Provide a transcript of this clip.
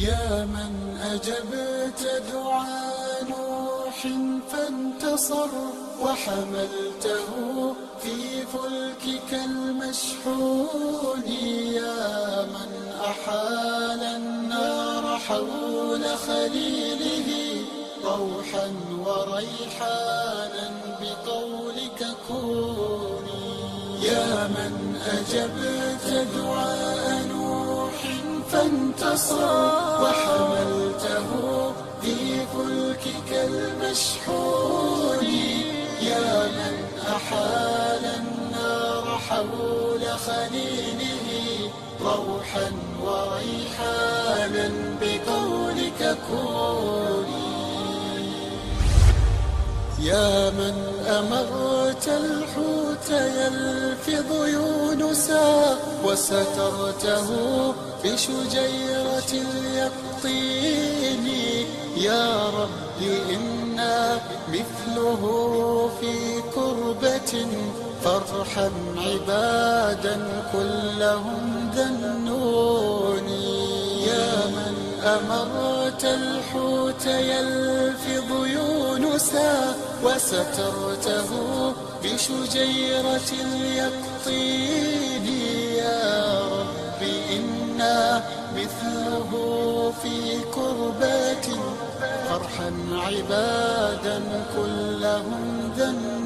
يا من أجبت دعاء نوح فانتصر وحملته في فلكك المشحون، يا من أحال النار حول خليله روحا وريحانا بقولك كوني. يا من أجبت دعاء نوح فانتصر وحملته في فلكك المشحون، يا من أحال النار حول خليله روحا وريحانا بقولك كوني. يا من أمرت الحوت يلفظ يونسا وسترته بشجيرة اليقطين، يا رب إنا مثله في كربة فارحم عبادا كلهم ذنوني. يا من أمرت الحوت يلفظ يونسا وسترته بشجيرة اليقطين، يا رب إنا مثله في كربات فارحم عبادا كلهم ذنوني.